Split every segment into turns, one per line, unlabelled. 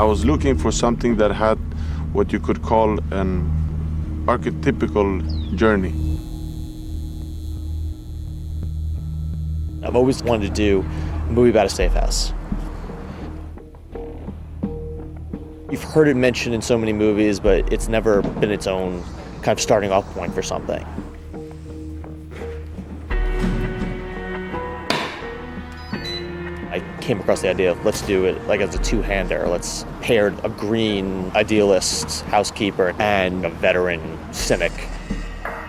I was looking for something that had what you could call an archetypical journey.
I've always wanted to do a movie about a safe house. You've heard it mentioned in so many movies, but it's never been its own kind of starting off point for something. I came across the idea of let's do it like as a two-hander. Let's pair a green idealist housekeeper and a veteran cynic.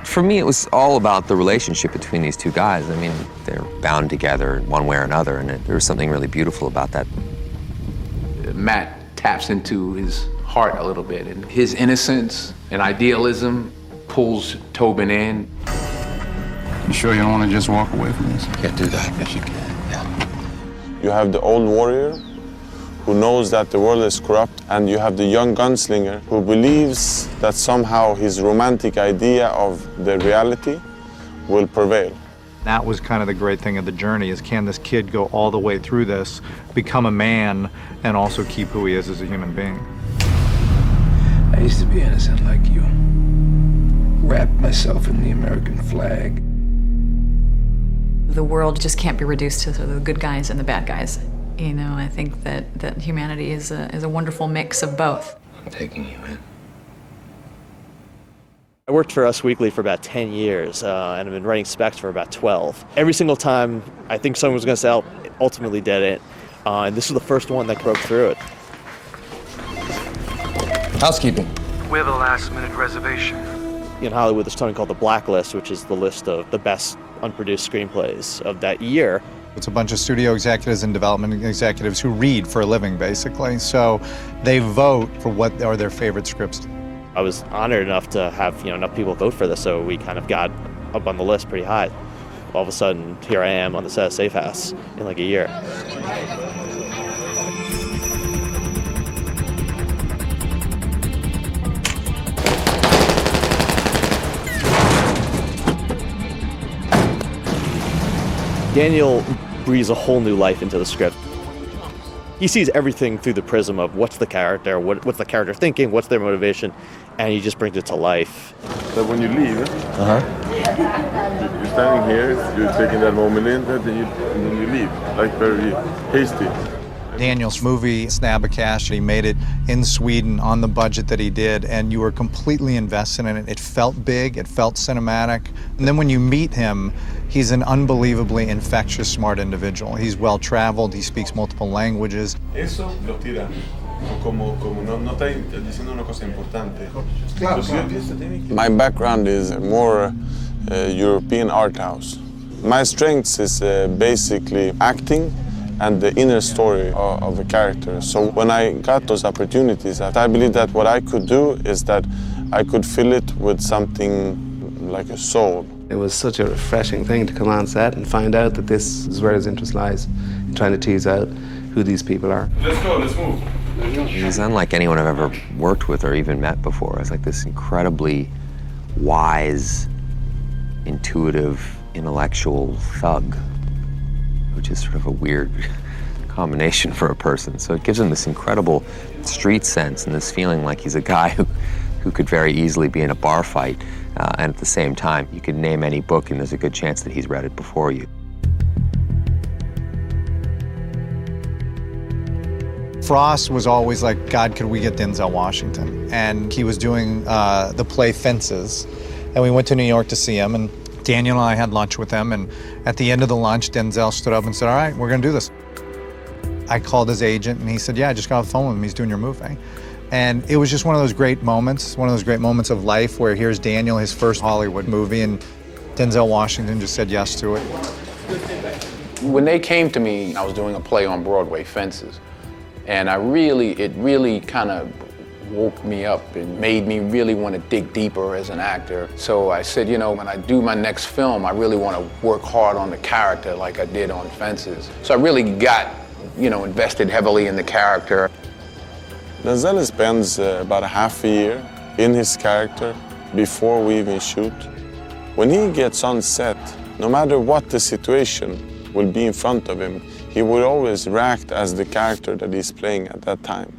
For me, it was all about the relationship between these two guys. I mean, they're bound together in one way or another, and there was something really beautiful about that.
Matt taps into his heart a little bit, and his innocence and idealism pulls Tobin in.
You sure you don't want to just walk away from this?
Can't do that. Yes, you can. Yeah.
You have the old warrior who knows that the world is corrupt, and you have the young gunslinger who believes that somehow his romantic idea of the reality will prevail.
That was kind of the great thing of the journey, is can this kid go all the way through this, become a man, and also keep who he is as a human being?
I used to be innocent like you. Wrapped myself in the American flag.
The world just can't be reduced to the good guys and the bad guys. You know, I think that humanity is a wonderful mix of both.
I'm taking you in.
I worked for Us Weekly for about 10 years, and I've been writing specs for about 12. Every single time I think someone was going to sell, it ultimately did it. And this was the first one that broke through it.
Housekeeping.
We have a last-minute reservation.
In Hollywood, there's something called the Blacklist, which is the list of the best unproduced screenplays of that year.
It's a bunch of studio executives and development executives who read for a living, basically. So they vote for what are their favorite scripts.
I was honored enough to have enough people vote for this, so we kind of got up on the list pretty high. All of a sudden, here I am on the set of Safe House in like a year. Daniel breathes a whole new life into the script. He sees everything through the prism of what's the character, what's the character thinking, what's their motivation, and he just brings it to life.
So when you leave, you're standing here, you're taking that moment in, and then you leave, like very hasty.
Daniel's movie, Snabba-Cash, he made it in Sweden on the budget that he did, and you were completely invested in it. It felt big, it felt cinematic. And then when you meet him, he's an unbelievably infectious, smart individual. He's well-traveled, he speaks multiple languages.
Eso lo tira como no está diciendo una cosa importante. My background is more European art house. My strengths is basically acting and the inner story of a character. So when I got those opportunities, I believe that what I could do is that I could fill it with something like a soul.
It was such a refreshing thing to come on set and find out that this is where his interest lies, in trying to tease out who these people are.
Let's go, let's move.
He's unlike anyone I've ever worked with or even met before. It's like this incredibly wise, intuitive, intellectual thug, which is sort of a weird combination for a person. So it gives him this incredible street sense and this feeling like he's a guy who could very easily be in a bar fight. And at the same time, you could name any book and there's a good chance that he's read it before you.
Frost was always like, God, could we get Denzel Washington? And he was doing the play Fences. And we went to New York to see him, and Daniel and I had lunch with him, and at the end of the lunch, Denzel stood up and said, all right, we're gonna do this. I called his agent, and he said, yeah, I just got off the phone with him, he's doing your movie. And it was just one of those great moments, of life where here's Daniel, his first Hollywood movie, and Denzel Washington just said yes to it.
When they came to me, I was doing a play on Broadway, Fences, and it really kind of woke me up and made me really want to dig deeper as an actor. So I said, when I do my next film, I really want to work hard on the character like I did on Fences. So I really got, invested heavily in the character.
Denzel spends about a half a year in his character before we even shoot. When he gets on set, no matter what the situation will be in front of him, he will always react as the character that he's playing at that time.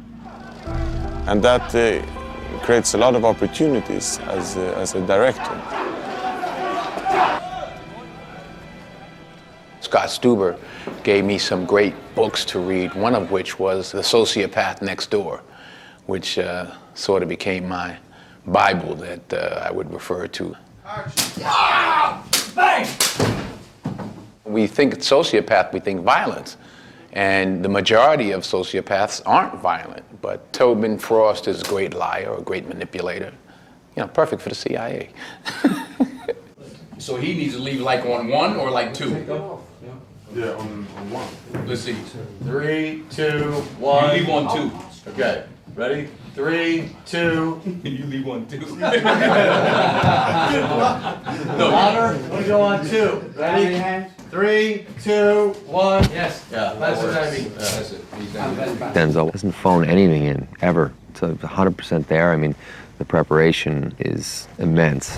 And that creates a lot of opportunities as a director.
Scott Stuber gave me some great books to read, one of which was The Sociopath Next Door, which sort of became my Bible that I would refer to. Bang! We think sociopath, we think violence. And the majority of sociopaths aren't violent, but Tobin Frost is a great liar, a great manipulator. You know, perfect for the CIA.
So he needs to leave like on 1 or like 2?
Yeah, on 1.
Let's see. 3, 2, 1. You leave on 2. Okay. Ready? 3, 2. You leave on 2.
No. Louder. We go on 2. Ready? 3, 2, 1. Yes.
Yeah, that's what I mean. That's it.
Denzel doesn't phone anything in, ever. It's 100% there. I mean, the preparation is immense.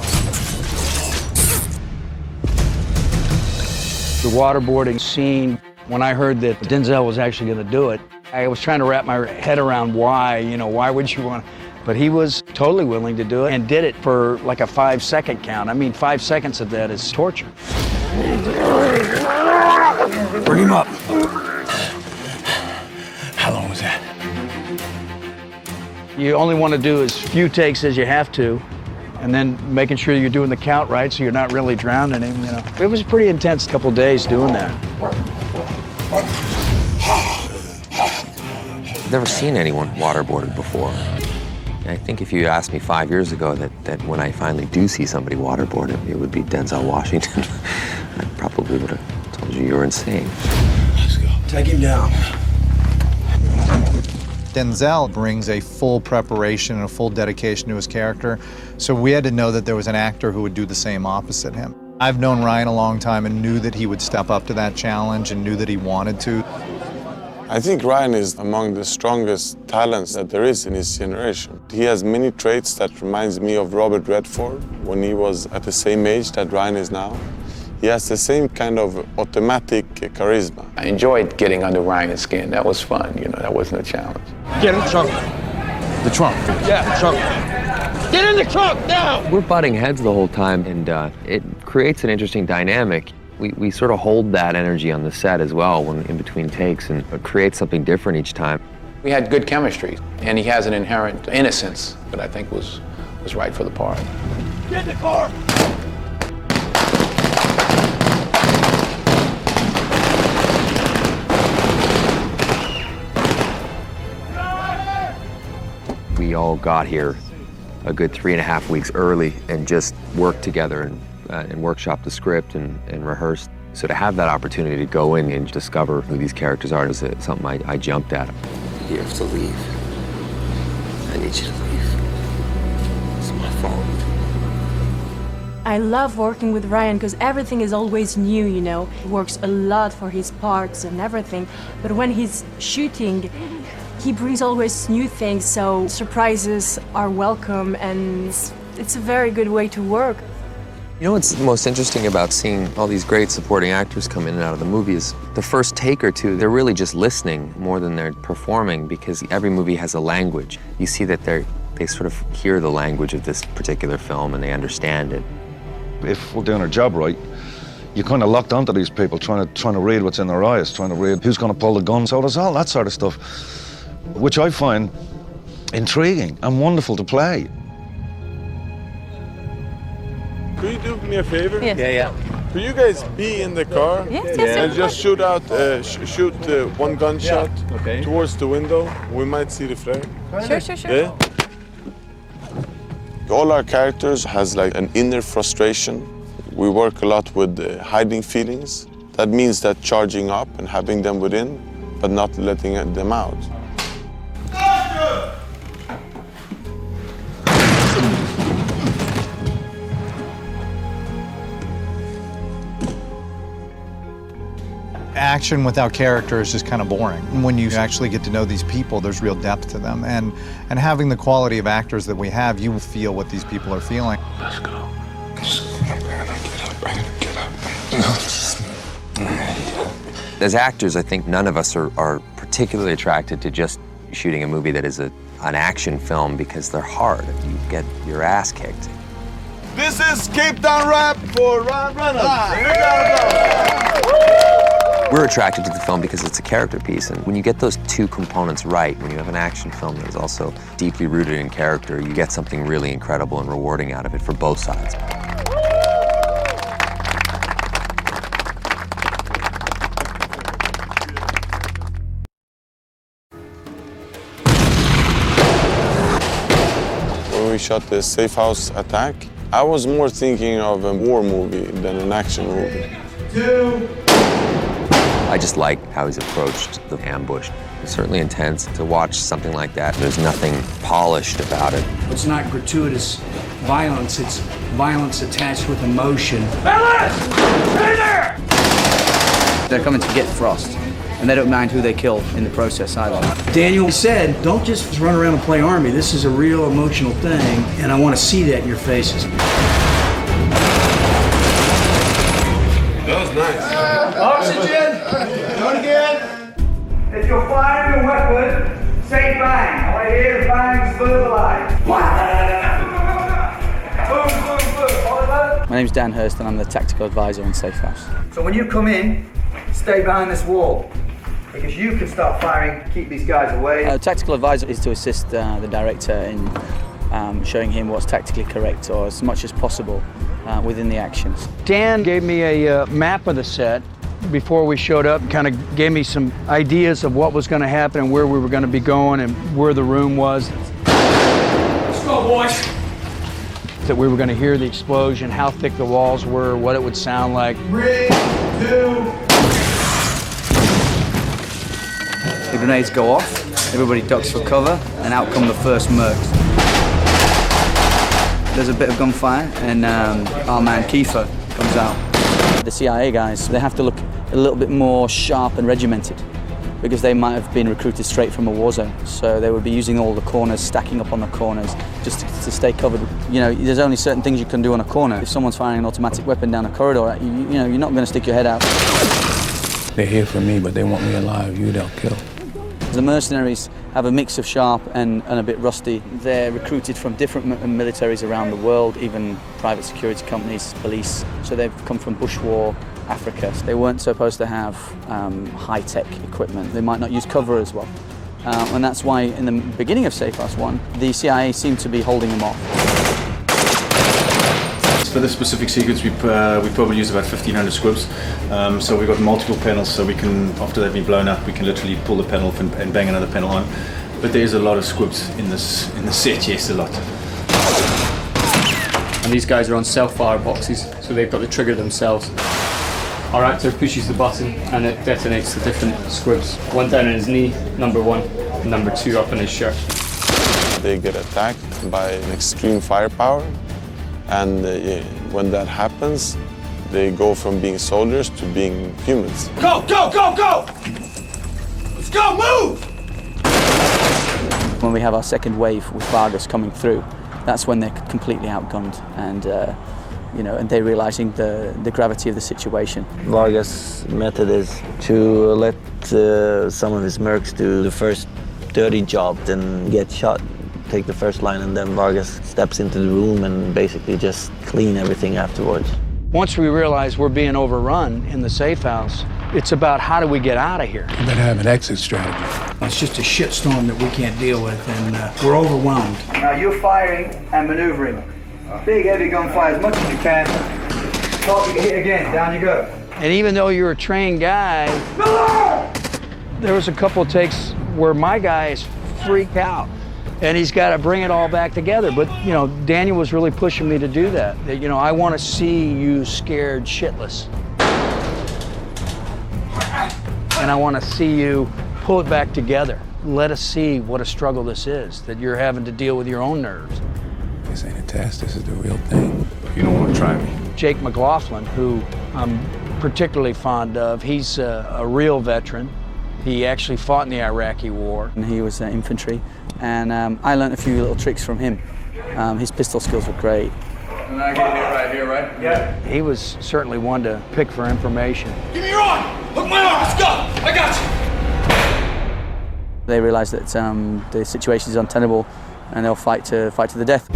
The waterboarding scene, when I heard that Denzel was actually going to do it, I was trying to wrap my head around why, why would you want to? But he was totally willing to do it and did it for like a 5-second count. I mean, 5 seconds of that is torture.
Bring him up. How long was that?
You only want to do as few takes as you have to, and then making sure you're doing the count right so you're not really drowning him, It was a pretty intense couple days doing that.
I've never seen anyone waterboarded before. I think if you asked me 5 years ago that when I finally do see somebody waterboarded, it would be Denzel Washington, I probably would have told you were insane.
Let's go. Take him down.
Denzel brings a full preparation and a full dedication to his character, so we had to know that there was an actor who would do the same opposite him. I've known Ryan a long time and knew that he would step up to that challenge and knew that he wanted to.
I think Ryan is among the strongest talents that there is in his generation. He has many traits that reminds me of Robert Redford when he was at the same age that Ryan is now. He has the same kind of automatic charisma.
I enjoyed getting under Ryan's skin. That was fun, that wasn't a challenge.
Get in the trunk. The trunk. Yeah, the trunk. Get in the trunk now!
We're butting heads the whole time, and it creates an interesting dynamic. We sort of hold that energy on the set as well when in between takes, and it creates something different each time.
We had good chemistry, and he has an inherent innocence that I think was right for the part.
Get in the car!
We all got here a good 3.5 weeks early and just worked together and workshopped the script and rehearsed. So to have that opportunity to go in and discover who these characters are is something I jumped at.
You have to leave. I need you to leave. It's my fault.
I love working with Ryan because everything is always new, He works a lot for his parts and everything. But when he's shooting, he brings always new things, so surprises are welcome, and it's a very good way to work.
You know what's most interesting about seeing all these great supporting actors come in and out of the movie is the first take or two, they're really just listening more than they're performing, because every movie has a language. You see that they sort of hear the language of this particular film and they understand it.
If we're doing our job right, you're kind of locked onto these people, trying to read what's in their eyes, trying to read who's going to pull the gun. So there's all that sort of stuff, which I find intriguing and wonderful to play.
Could you do me a favor?
Yes.
Yeah.
Could you guys be in the car and just shoot out, shoot one gunshot towards the window? We might see the flare.
Sure.
Yeah? All our characters has like an inner frustration. We work a lot with hiding feelings. That means that charging up and having them within, but not letting them out.
Action without character is just kind of boring. When you actually get to know these people, there's real depth to them. And having the quality of actors that we have, you feel what these people are feeling.
Let's go. Get up.
As actors, I think none of us are particularly attracted to just shooting a movie that is a an action film because they're hard. You get your ass kicked.
This is Cape Town Rap for Reynolds.
We're attracted to the film because it's a character piece, and when you get those two components right, when you have an action film that is also deeply rooted in character, you get something really incredible and rewarding out of it for both sides.
When we shot the safe house attack, I was more thinking of a war movie than an action movie.
2.
I just like how he's approached the ambush. It's certainly intense to watch something like that. There's nothing polished about it.
It's not gratuitous violence, it's violence attached with emotion.
Fellas! Stay there!
They're coming to get Frost, and they don't mind who they kill in the process either.
Daniel said, don't just run around and play army. This is a real emotional thing, and I want to see that in your faces.
That was nice.
Oxygen! Do it again. If you're firing a weapon, say bang. I want to hear the bangs verbalized. Boom, boom, boom. Oliver?
My name's Dan Hurst, and I'm the tactical advisor on Safe House.
So when you come in, stay behind this wall. Because you can start firing, keep these guys away.
Tactical advisor is to assist the director in showing him what's tactically correct, or as much as possible within the actions.
Dan gave me a map of the set before we showed up, kind of gave me some ideas of what was going to happen and where we were going to be going and where the room was.
Let's go, boys.
That we were going to hear the explosion, how thick the walls were, what it would sound like.
3, 2.
The grenades go off, everybody ducks for cover, and out come the first mercs. There's a bit of gunfire, and our man Kiefer comes out. The CIA guys, they have to look a little bit more sharp and regimented because they might have been recruited straight from a war zone. So they would be using all the corners, stacking up on the corners just to stay covered. You know, there's only certain things you can do on a corner. If someone's firing an automatic weapon down a corridor at you, you know, you're not going to stick your head out.
They're here for me, but they want me alive. You they'll kill.
The mercenaries have a mix of sharp and a bit rusty. They're recruited from different militaries around the world, even private security companies, police. So they've come from bush war, Africa. So they weren't supposed to have high-tech equipment. They might not use cover as well. And that's why in the beginning of Safe House 1, the CIA seemed to be holding them off.
For this specific sequence, we probably use about 1,500 squibs. So we've got multiple panels, so we can, after they've been blown up, we can literally pull the panel off and bang another panel on. But there is a lot of squibs in the set, yes, a lot.
And these guys are on self-fire boxes, so they've got the trigger themselves. Our actor pushes the button and it detonates the different squibs. One down on his knee, number 1, and number 2 up in his shirt.
They get attacked by an extreme firepower. And when that happens, they go from being soldiers to being humans.
Go, go, go, go! Let's go, move!
When we have our second wave with Vargas coming through, that's when they're completely outgunned and, you know, and they're realizing the gravity of the situation.
Vargas' method is to let some of his mercs do the first dirty job, then get shot. Take the first line, and then Vargas steps into the room and basically just clean everything afterwards.
Once we realize we're being overrun in the safe house, it's about how do we get out of here.
You better have an exit strategy.
It's just a shitstorm that we can't deal with, and we're overwhelmed.
Now you're firing and maneuvering. Big heavy gunfire as much as you can. Top, you can hit again, down you go.
And even though you're a trained guy, there was a couple of takes where my guy is freaked out. And he's got to bring it all back together. But, you know, Daniel was really pushing me to do that. You know, I want to see you scared shitless. And I want to see you pull it back together. Let us see what a struggle this is, that you're having to deal with your own nerves.
This ain't a test, this is the real thing. You don't want to try me.
Jake McLaughlin, who I'm particularly fond of, he's a real veteran. He actually fought in the Iraqi war.
And he was infantry. And I learned a few little tricks from him. His pistol skills were great.
And I get it right here, right? Yeah.
He was certainly one to pick for information.
Give me your arm! Hook my arm, let's go! I got you!
They realise that the situation is untenable, and they'll fight to the death.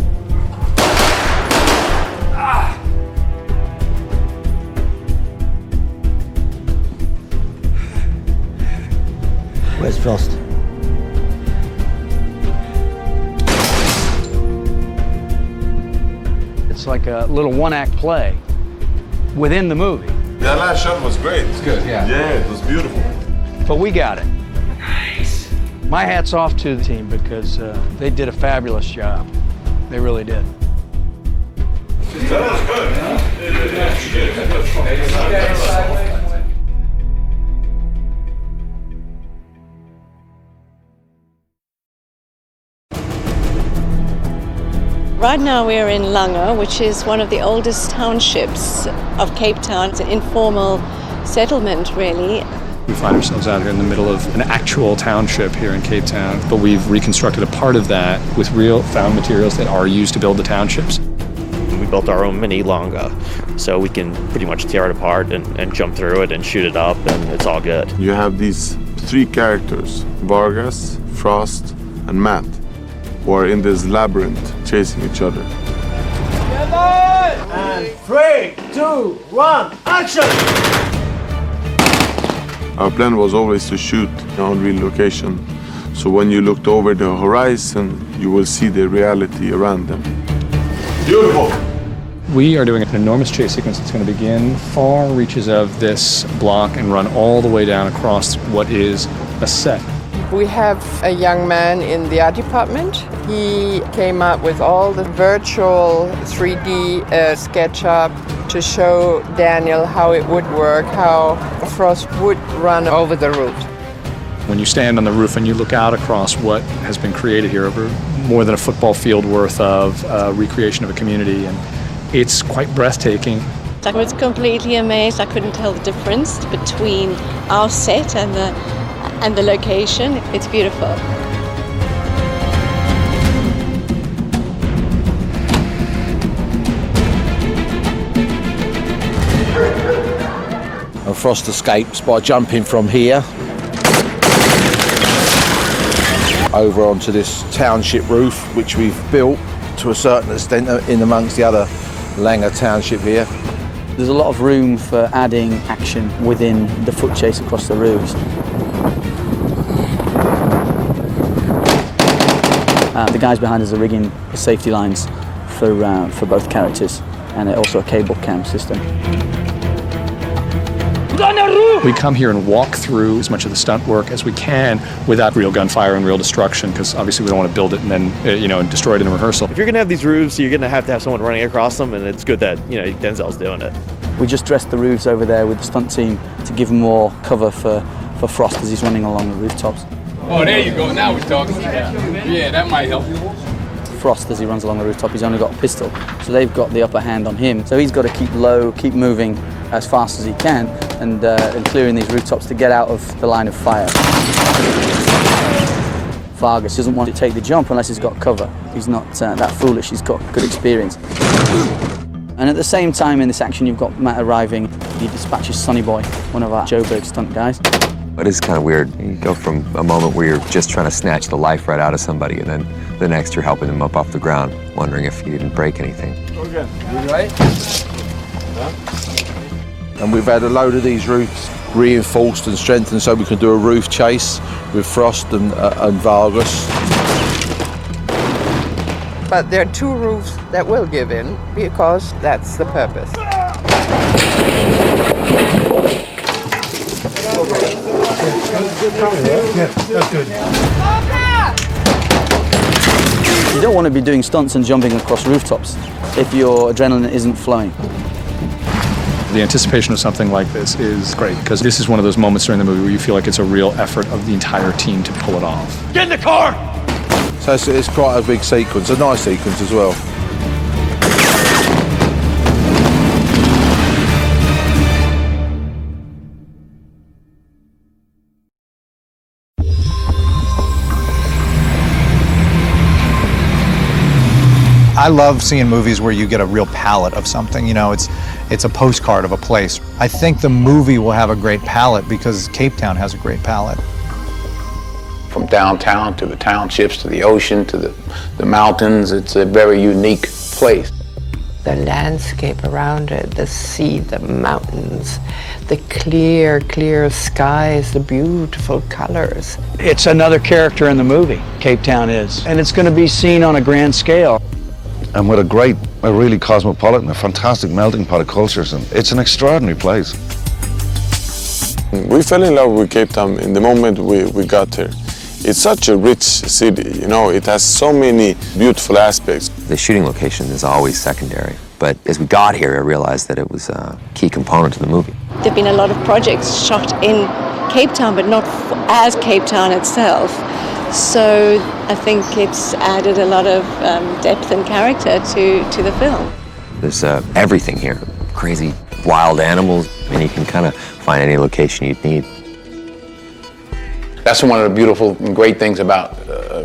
Where's Frost?
It's like a little one-act play within the movie.
That last shot was great.
It's good, yeah.
Yeah, it was beautiful.
But we got it. Nice. My hat's off to the team because they did a fabulous job. They really did.
That was good.
Right now we're in Lange, which is one of the oldest townships of Cape Town. It's an informal settlement, really.
We find ourselves out here in the middle of an actual township here in Cape Town, but we've reconstructed a part of that with real found materials that are used to build the townships.
We built our own mini Lange, so we can pretty much tear it apart and jump through it and shoot it up, and it's all good.
You have these three characters, Vargas, Frost, and Matt, who are in this labyrinth chasing each other.
And 3, 2, 1, action!
Our plan was always to shoot on real location, so when you looked over the horizon, you will see the reality around them. Beautiful!
We are doing an enormous chase sequence that's going to begin far reaches of this block and run all the way down across what is a set.
We have a young man in the art department. He came up with all the virtual 3D SketchUp to show Daniel how it would work, how Frost would run over the roof.
When you stand on the roof and you look out across what has been created here over more than a football field worth of recreation of a community, and it's quite breathtaking.
I was completely amazed. I couldn't tell the difference between our set and the location. It's beautiful.
And Frost escapes by jumping from here over onto this township roof, which we've built to a certain extent in amongst the other Lange township here.
There's a lot of room for adding action within the foot chase across the roofs. The guys behind us are rigging the safety lines for both characters, and also a cable cam system.
We come here and walk through as much of the stunt work as we can without real gunfire and real destruction, because obviously we don't want to build it and then and destroy it in rehearsal.
If you're gonna have these roofs, you're gonna have to have someone running across them, and it's good that Denzel's doing it.
We just dressed the roofs over there with the stunt team to give more cover for Frost as he's running along the rooftops.
Oh, there you go. Now we're talking. Yeah, that might help.
Frost, as he runs along the rooftop, he's only got a pistol, so they've got the upper hand on him. So he's got to keep low, keep moving as fast as he can, and clearing these rooftops to get out of the line of fire. Vargas doesn't want to take the jump unless he's got cover. He's not that foolish. He's got good experience. And at the same time in this action, you've got Matt arriving. He dispatches Sonny Boy, one of our Joburg stunt guys.
It is kind of weird. You go from a moment where you're just trying to snatch the life right out of somebody, and then the next you're helping them up off the ground, wondering if you didn't break anything.
Okay, you right? And we've had a load of these roofs reinforced and strengthened so we can do a roof chase with Frost and Vargas.
But there are two roofs that will give in because that's the purpose.
That's good.
You don't want to be doing stunts and jumping across rooftops if your adrenaline isn't flowing.
The anticipation of something like this is great, because this is one of those moments during the movie where you feel like it's a real effort of the entire team to pull it off.
Get in the car!
So it's quite a big sequence, a nice sequence as well.
I love seeing movies where you get a real palette of something. It's a postcard of a place. I think the movie will have a great palette because Cape Town has a great palette.
From downtown to the townships to the ocean to the mountains, it's a very unique place.
The landscape around it, the sea, the mountains, the clear, clear skies, the beautiful colors.
It's another character in the movie, Cape Town is, and it's going to be seen on a grand scale.
And with a really cosmopolitan, a fantastic melting pot of cultures, and it's an extraordinary place.
We fell in love with Cape Town in the moment we got here. It's such a rich city, you know, it has so many beautiful aspects.
The shooting location is always secondary, but as we got here, I realized that it was a key component to the movie.
There have been a lot of projects shot in Cape Town, but not as Cape Town itself. So I think it's added a lot of depth and character to the film.
There's everything here, crazy wild animals, and you can kind of find any location you'd need.
That's one of the beautiful and great things about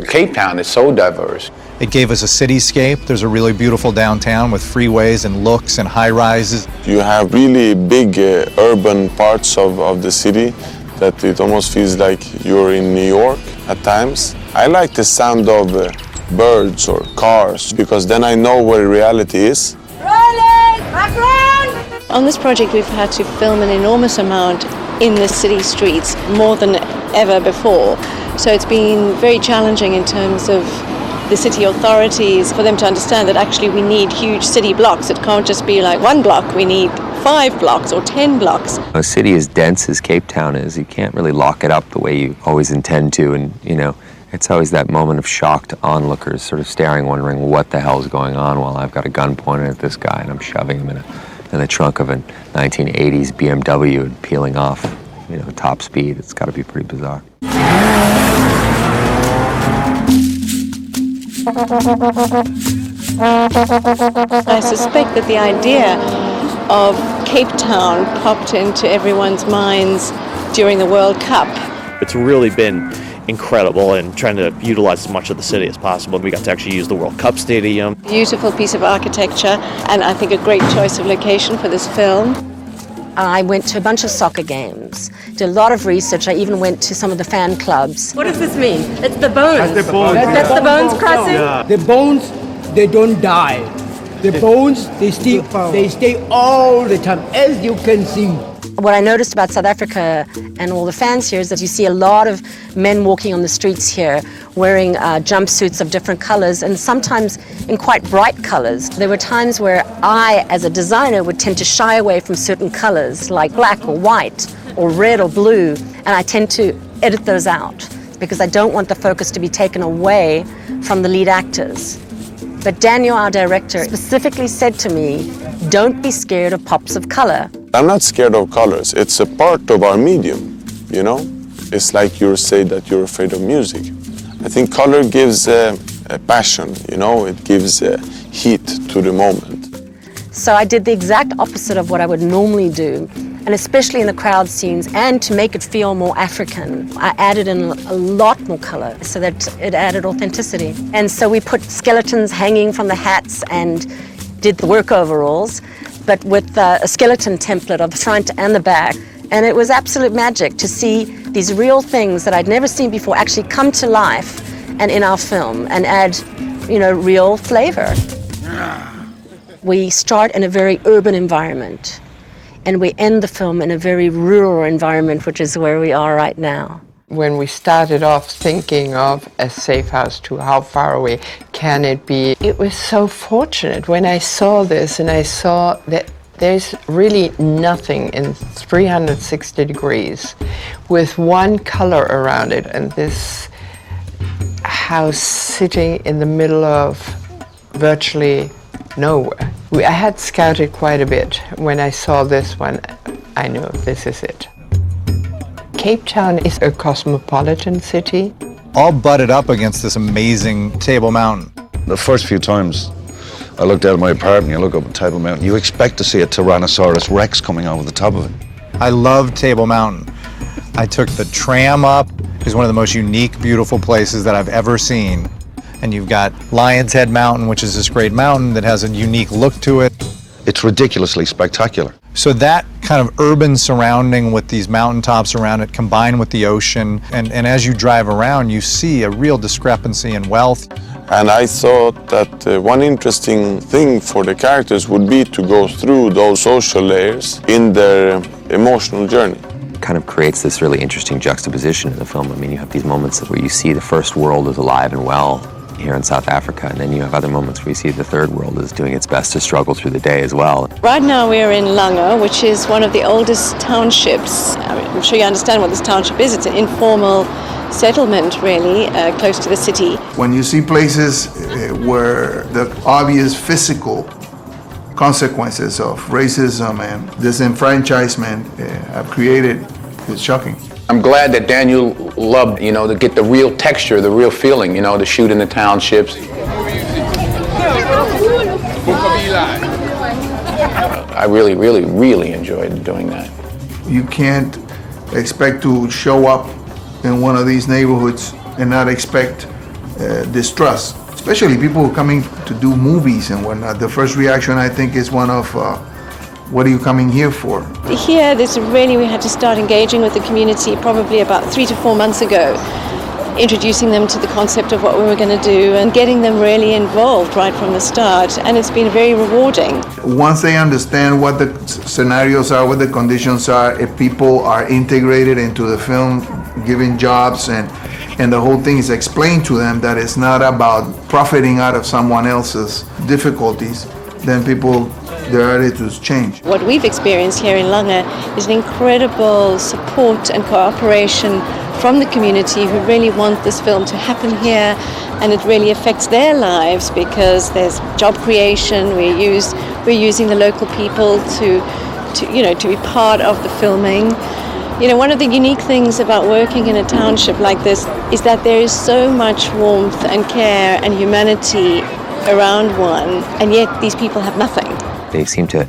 Cape Town. It's so diverse.
It gave us a cityscape. There's a really beautiful downtown with freeways and looks and high rises.
You have really big urban parts of the city that it almost feels like you're in New York at times. I like the sound of birds or cars because then I know where reality is.
On this project, we've had to film an enormous amount in the city streets, more than ever before. So it's been very challenging in terms of the city authorities for them to understand that actually we need huge city blocks. It can't just be like one block, we need 5 blocks or 10 blocks.
A city as dense as Cape Town is, you can't really lock it up the way you always intend to, and you know, it's always that moment of shocked onlookers sort of staring, wondering what the hell's going on while I've got a gun pointed at this guy and I'm shoving him in the trunk of a 1980s BMW and peeling off, you know, top speed. It's got to be pretty bizarre.
I suspect that the idea of Cape Town popped into everyone's minds during the World Cup.
It's really been incredible and trying to utilize as much of the city as possible. We got to actually use the World Cup Stadium.
Beautiful piece of architecture, and I think a great choice of location for this film.
I went to a bunch of soccer games, did a lot of research. I even went to some of the fan clubs.
What does this mean? It's the bones.
That's the bones.
That's the bones crossing?
Yeah. The bones, they don't die. The bones, they stay all the time, as you can see.
What I noticed about South Africa and all the fans here is that you see a lot of men walking on the streets here wearing jumpsuits of different colors and sometimes in quite bright colors. There were times where I, as a designer, would tend to shy away from certain colors like black or white or red or blue, and I tend to edit those out because I don't want the focus to be taken away from the lead actors. But Daniel, our director, specifically said to me, don't be scared of pops of color.
I'm not scared of colors. It's a part of our medium, you know? It's like you say that you're afraid of music. I think color gives a passion, you know? It gives heat to the moment.
So I did the exact opposite of what I would normally do, and especially in the crowd scenes, and to make it feel more African, I added in a lot more color so that it added authenticity. And so we put skeletons hanging from the hats and did the work overalls, but with a skeleton template of the front and the back. And it was absolute magic to see these real things that I'd never seen before actually come to life and in our film and add, you know, real flavor. We start in a very urban environment and we end the film in a very rural environment, which is where we are right now.
When we started off thinking of a safe house to how far away can it be, it was so fortunate when I saw this and I saw that there's really nothing in 360 degrees with one color around it, and this house sitting in the middle of virtually nowhere. I had scouted quite a bit. When I saw this one, I knew this is it. Cape Town is a cosmopolitan city.
All butted up against this amazing Table Mountain.
The first few times I looked out of my apartment, you look up at Table Mountain, you expect to see a Tyrannosaurus Rex coming over the top of it.
I love Table Mountain. I took the tram up. It's one of the most unique, beautiful places that I've ever seen. And you've got Lion's Head Mountain, which is this great mountain that has a unique look to it.
It's ridiculously spectacular.
So that kind of urban surrounding with these mountaintops around it combined with the ocean. And as you drive around, you see a real discrepancy in wealth.
And I thought that one interesting thing for the characters would be to go through those social layers in their emotional journey.
Kind of creates this really interesting juxtaposition in the film. I mean, you have these moments where you see the first world is alive and well here in South Africa, and then you have other moments where you see the third world is doing its best to struggle through the day as well.
Right now we're in Langa, which is one of the oldest townships. I'm sure you understand what this township is. It's an informal settlement, really, close to the city.
When you see places where the obvious physical consequences of racism and disenfranchisement have created, it's shocking.
I'm glad that Daniel loved, to get the real texture, the real feeling, to shoot in the townships. I really, really, really enjoyed doing that.
You can't expect to show up in one of these neighborhoods and not expect distrust, especially people who are coming to do movies and whatnot. The first reaction, I think, is one of, what are you coming here for?
Here, we had to start engaging with the community probably about 3 to 4 months ago, introducing them to the concept of what we were going to do and getting them really involved right from the start, and it's been very rewarding.
Once they understand what the scenarios are, what the conditions are, if people are integrated into the film, given jobs, and the whole thing is explained to them that it's not about profiting out of someone else's difficulties, then their attitudes change.
What we've experienced here in Langa is an incredible support and cooperation from the community who really want this film to happen here, and it really affects their lives because there's job creation. We're using the local people to be part of the filming. One of the unique things about working in a township like this is that there is so much warmth and care and humanity around one, and yet these people have nothing.
They seem to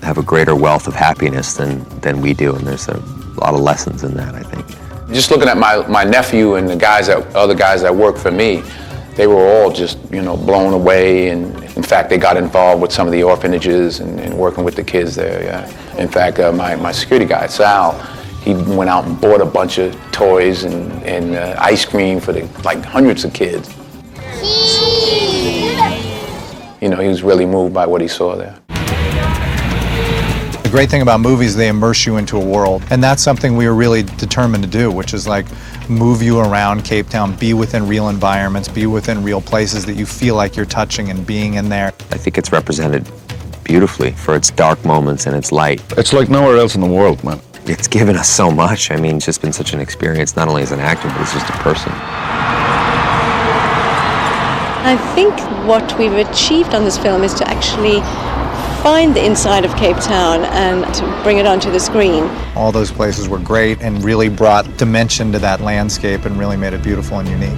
have a greater wealth of happiness than we do, and there's a lot of lessons in that, I think.
Just looking at my nephew and the other guys that work for me, they were all just, blown away, and in fact, they got involved with some of the orphanages and working with the kids there, yeah. In fact, my security guy, Sal, he went out and bought a bunch of toys and ice cream for hundreds of kids. He was really moved by what he saw there.
The great thing about movies, they immerse you into a world, and that's something we were really determined to do, which is move you around Cape Town, be within real environments, be within real places that you feel like you're touching and being in there.
I think it's represented beautifully for its dark moments and its light.
It's like nowhere else in the world, man.
It's given us so much. I mean, it's just been such an experience, not only as an actor, but as just a person.
I think what we've achieved on this film is to actually find the inside of Cape Town and to bring it onto the screen.
All those places were great and really brought dimension to that landscape and really made it beautiful and unique.